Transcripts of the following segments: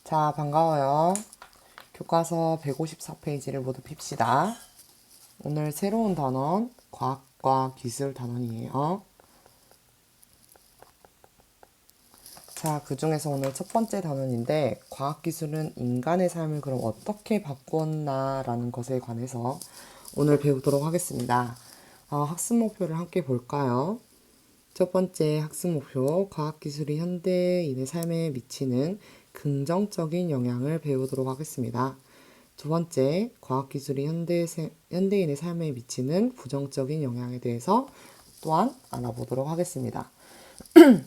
자, 반가워요. 교과서 154페이지를 모두 핍시다. 오늘 새로운 단원, 과학과 기술 단원이에요. 자, 그 중에서 오늘 첫 번째 단원인데, 과학기술은 인간의 삶을 그럼 어떻게 바꾸었나라는 것에 관해서 오늘 배우도록 하겠습니다. 학습 목표를 함께 볼까요? 첫 번째 학습 목표, 과학기술이 현대인의 삶에 미치는 긍정적인 영향을 배우도록 하겠습니다. 두 번째, 과학기술이 현대인의 삶에 미치는 부정적인 영향에 대해서 또한 알아보도록 하겠습니다.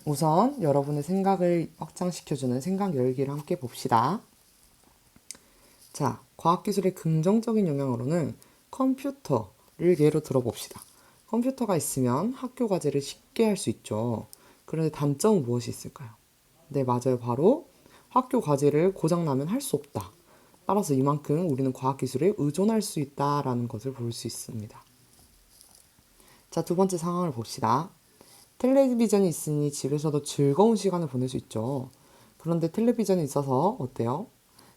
우선 여러분의 생각을 확장시켜주는 생각 열기를 함께 봅시다. 자, 과학기술의 긍정적인 영향으로는 컴퓨터를 예로 들어봅시다. 컴퓨터가 있으면 학교 과제를 쉽게 할 수 있죠. 그런데 단점은 무엇이 있을까요? 네, 맞아요. 바로 학교 과제를 고장나면 할 수 없다. 따라서 이만큼 우리는 과학기술에 의존할 수 있다라는 것을 볼 수 있습니다. 자, 두 번째 상황을 봅시다. 텔레비전이 있으니 집에서도 즐거운 시간을 보낼 수 있죠. 그런데 텔레비전이 있어서 어때요?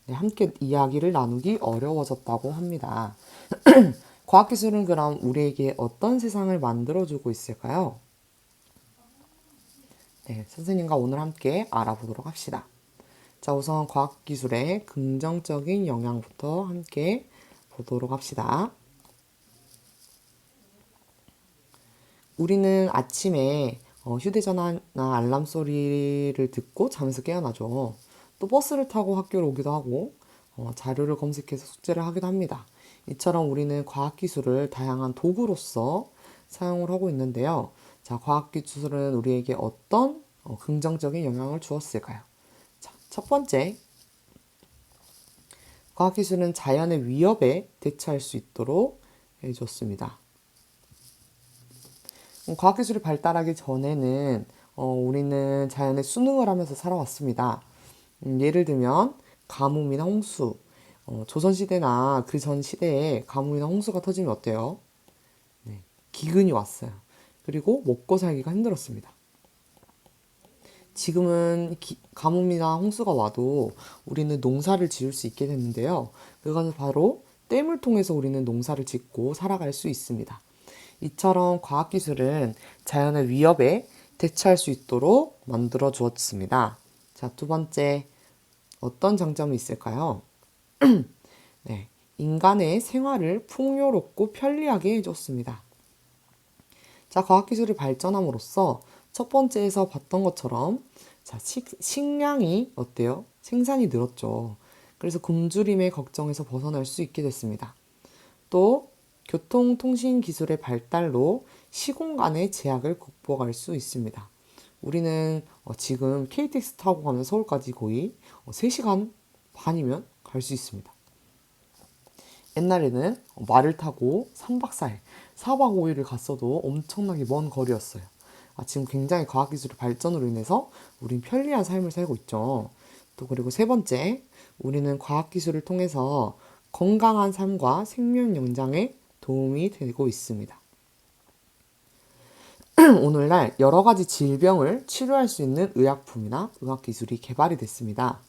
네, 함께 이야기를 나누기 어려워졌다고 합니다. 과학기술은 그럼 우리에게 어떤 세상을 만들어주고 있을까요? 네, 선생님과 오늘 함께 알아보도록 합시다. 자, 우선 과학기술의 긍정적인 영향부터 함께 보도록 합시다. 우리는 아침에 휴대전화나 알람 소리를 듣고 잠에서 깨어나죠. 또 버스를 타고 학교를 오기도 하고 자료를 검색해서 숙제를 하기도 합니다. 이처럼 우리는 과학기술을 다양한 도구로서 사용을 하고 있는데요. 자, 과학기술은 우리에게 어떤 긍정적인 영향을 주었을까요? 자, 첫 번째, 과학기술은 자연의 위협에 대처할 수 있도록 해줬습니다. 과학기술이 발달하기 전에는 우리는 자연에 순응을 하면서 살아왔습니다. 예를 들면 가뭄이나 홍수, 조선시대나 그 전 시대에 가뭄이나 홍수가 터지면 어때요? 네, 기근이 왔어요. 그리고 먹고 살기가 힘들었습니다. 지금은 가뭄이나 홍수가 와도 우리는 농사를 지을 수 있게 됐는데요. 그것은 바로 댐을 통해서 우리는 농사를 짓고 살아갈 수 있습니다. 이처럼 과학기술은 자연의 위협에 대처할 수 있도록 만들어 주었습니다. 자, 두 번째, 어떤 장점이 있을까요? 네, 인간의 생활을 풍요롭고 편리하게 해줬습니다. 자, 과학기술이 발전함으로써 첫 번째에서 봤던 것처럼 자, 식량이 어때요? 생산이 늘었죠. 그래서 굶주림의 걱정에서 벗어날 수 있게 됐습니다. 또 교통통신 기술의 발달로 시공간의 제약을 극복할 수 있습니다. 우리는 지금 KTX 타고 가면 서울까지 거의 3시간 반이면 갈 수 있습니다. 옛날에는 말을 타고 3박 4일, 4박 5일을 갔어도 엄청나게 먼 거리였어요. 지금 굉장히 과학기술의 발전으로 인해서 우린 편리한 삶을 살고 있죠. 또 그리고 세 번째, 우리는 과학기술을 통해서 건강한 삶과 생명 연장에 도움이 되고 있습니다. 오늘날 여러 가지 질병을 치료할 수 있는 의약품이나 의학기술이 개발이 됐습니다.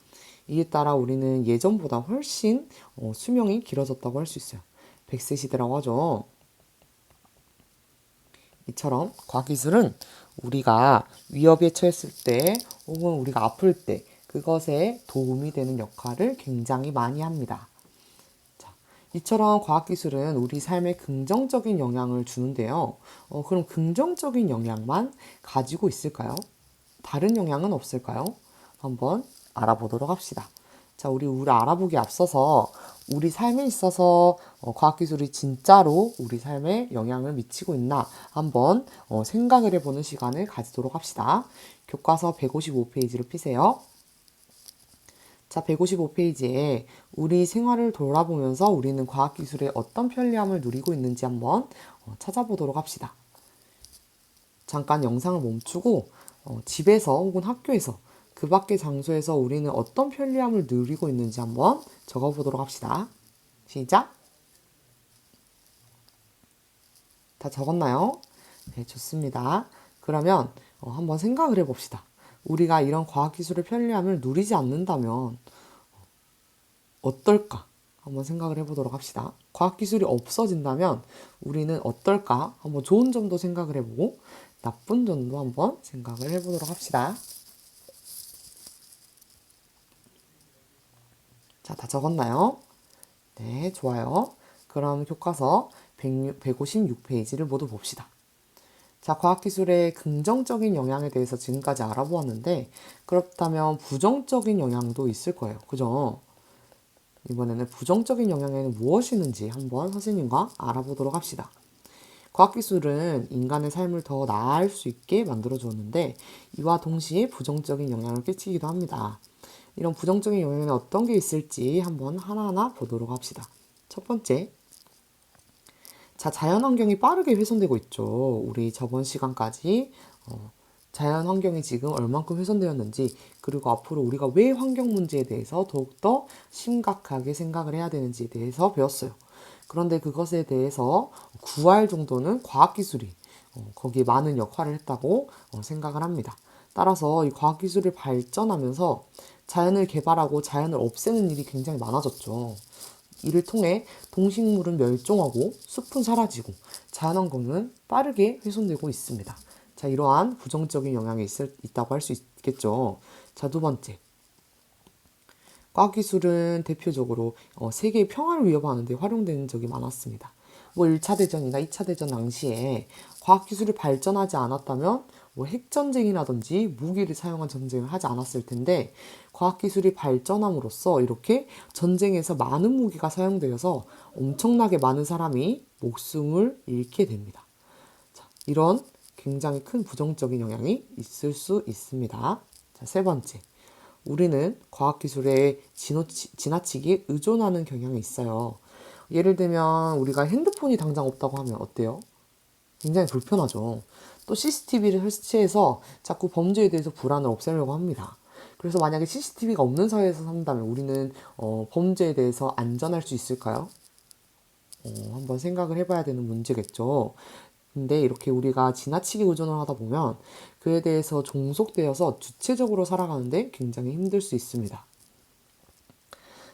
이에 따라 우리는 예전보다 훨씬 수명이 길어졌다고 할 수 있어요. 100세 시대라고 하죠. 이처럼 과학기술은 우리가 위협에 처했을 때 혹은 우리가 아플 때 그것에 도움이 되는 역할을 굉장히 많이 합니다. 자, 이처럼 과학기술은 우리 삶에 긍정적인 영향을 주는데요. 그럼 긍정적인 영향만 가지고 있을까요? 다른 영향은 없을까요? 한번 알아보도록 합시다. 자, 우리 알아보기 앞서서 우리 삶에 있어서 과학기술이 진짜로 우리 삶에 영향을 미치고 있나 한번 생각을 해보는 시간을 가지도록 합시다. 교과서 155페이지를 피세요. 자, 155페이지에 우리 생활을 돌아보면서 우리는 과학기술의 어떤 편리함을 누리고 있는지 한번 찾아보도록 합시다. 잠깐 영상을 멈추고 집에서 혹은 학교에서 그 밖의 장소에서 우리는 어떤 편리함을 누리고 있는지 한번 적어보도록 합시다. 시작! 다 적었나요? 네, 좋습니다. 그러면 한번 생각을 해봅시다. 우리가 이런 과학기술의 편리함을 누리지 않는다면 어떨까? 한번 생각을 해보도록 합시다. 과학기술이 없어진다면 우리는 어떨까? 한번 좋은 점도 생각을 해보고 나쁜 점도 한번 생각을 해보도록 합시다. 자, 다 적었나요? 네, 좋아요. 그럼 교과서 156페이지를 모두 봅시다. 자, 과학기술의 긍정적인 영향에 대해서 지금까지 알아보았는데 그렇다면 부정적인 영향도 있을 거예요. 그죠? 이번에는 부정적인 영향에는 무엇이 있는지 한번 선생님과 알아보도록 합시다. 과학기술은 인간의 삶을 더 나아할 수 있게 만들어 주었는데 이와 동시에 부정적인 영향을 끼치기도 합니다. 이런 부정적인 영향에는 어떤 게 있을지 한번 하나하나 보도록 합시다. 첫 번째, 자, 자연환경이 빠르게 훼손되고 있죠. 우리 저번 시간까지 자연환경이 지금 얼만큼 훼손되었는지 그리고 앞으로 우리가 왜 환경 문제에 대해서 더욱더 심각하게 생각을 해야 되는지에 대해서 배웠어요. 그런데 그것에 대해서 구할 정도는 과학기술이 거기에 많은 역할을 했다고 생각을 합니다. 따라서 이 과학기술이 발전하면서 자연을 개발하고 자연을 없애는 일이 굉장히 많아졌죠. 이를 통해 동식물은 멸종하고 숲은 사라지고 자연환경은 빠르게 훼손되고 있습니다. 자, 이러한 부정적인 영향이 있다고 할 수 있겠죠. 자, 두 번째. 과학기술은 대표적으로 세계의 평화를 위협하는 데 활용되는 적이 많았습니다. 뭐 1차 대전이나 2차 대전 당시에 과학기술이 발전하지 않았다면 뭐 핵전쟁이라든지 무기를 사용한 전쟁을 하지 않았을 텐데 과학기술이 발전함으로써 이렇게 전쟁에서 많은 무기가 사용되어서 엄청나게 많은 사람이 목숨을 잃게 됩니다. 자, 이런 굉장히 큰 부정적인 영향이 있을 수 있습니다. 자, 세 번째. 우리는 과학기술에 지나치게 의존하는 경향이 있어요. 예를 들면 우리가 핸드폰이 당장 없다고 하면 어때요? 굉장히 불편하죠. 또 CCTV를 설치해서 자꾸 범죄에 대해서 불안을 없애려고 합니다. 그래서 만약에 CCTV가 없는 사회에서 산다면 우리는 범죄에 대해서 안전할 수 있을까요? 한번 생각을 해봐야 되는 문제겠죠. 근데 이렇게 우리가 지나치게 의존을 하다 보면 그에 대해서 종속되어서 주체적으로 살아가는데 굉장히 힘들 수 있습니다.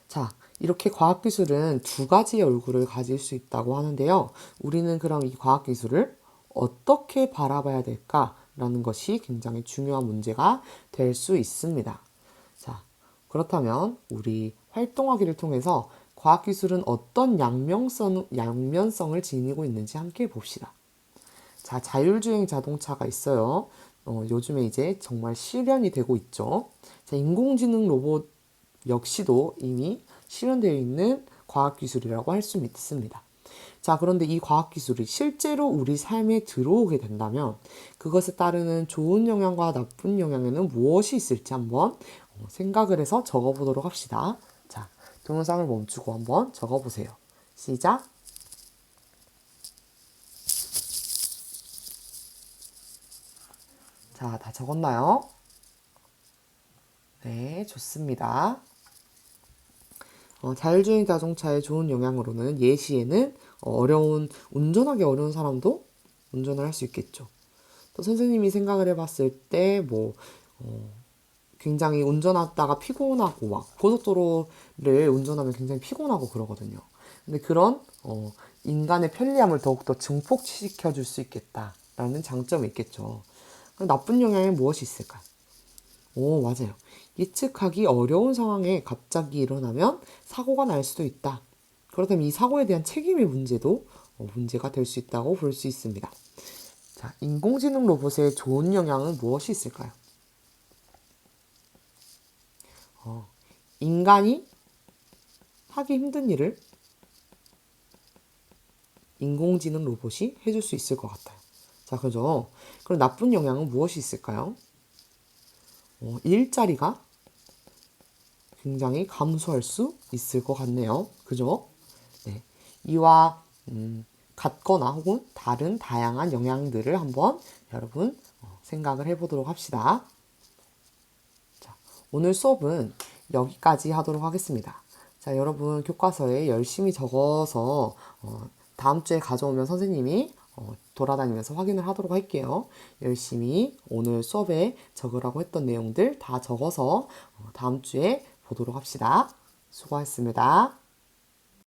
자, 이렇게 과학기술은 두 가지의 얼굴을 가질 수 있다고 하는데요. 우리는 그럼 이 과학기술을 어떻게 바라봐야 될까라는 것이 굉장히 중요한 문제가 될 수 있습니다. 자, 그렇다면 우리 활동하기를 통해서 과학기술은 어떤 양면성을 지니고 있는지 함께 봅시다. 자, 자율주행 자동차가 있어요. 요즘에 이제 정말 실현이 되고 있죠. 자, 인공지능 로봇 역시도 이미 실현되어 있는 과학기술이라고 할 수 있습니다. 자, 그런데 이 과학기술이 실제로 우리 삶에 들어오게 된다면 그것에 따르는 좋은 영향과 나쁜 영향에는 무엇이 있을지 한번 생각을 해서 적어보도록 합시다. 자, 동영상을 멈추고 한번 적어보세요. 시작! 자, 다 적었나요? 네, 좋습니다. 자율주행 자동차의 좋은 영향으로는 예시에는 운전하기 어려운 사람도 운전을 할 수 있겠죠. 또 선생님이 생각을 해봤을 때, 굉장히 운전하다가 피곤하고, 막, 고속도로를 운전하면 굉장히 피곤하고 그러거든요. 근데 그런, 인간의 편리함을 더욱더 증폭시켜 줄 수 있겠다라는 장점이 있겠죠. 그럼 나쁜 영향이 무엇이 있을까요? 오, 맞아요. 예측하기 어려운 상황에 갑자기 일어나면 사고가 날 수도 있다. 그렇다면 이 사고에 대한 책임의 문제도 문제가 될 수 있다고 볼 수 있습니다. 자, 인공지능 로봇의 좋은 영향은 무엇이 있을까요? 인간이 하기 힘든 일을 인공지능 로봇이 해줄 수 있을 것 같아요. 자, 그죠? 그럼 나쁜 영향은 무엇이 있을까요? 일자리가 굉장히 감소할 수 있을 것 같네요. 그죠? 네. 이와 같거나 혹은 다른 다양한 영향들을 한번 여러분 생각을 해보도록 합시다. 자, 오늘 수업은 여기까지 하도록 하겠습니다. 자, 여러분 교과서에 열심히 적어서 다음 주에 가져오면 선생님이 돌아다니면서 확인을 하도록 할게요. 열심히 오늘 수업에 적으라고 했던 내용들 다 적어서 다음 주에 보도록 합시다. 수고하셨습니다.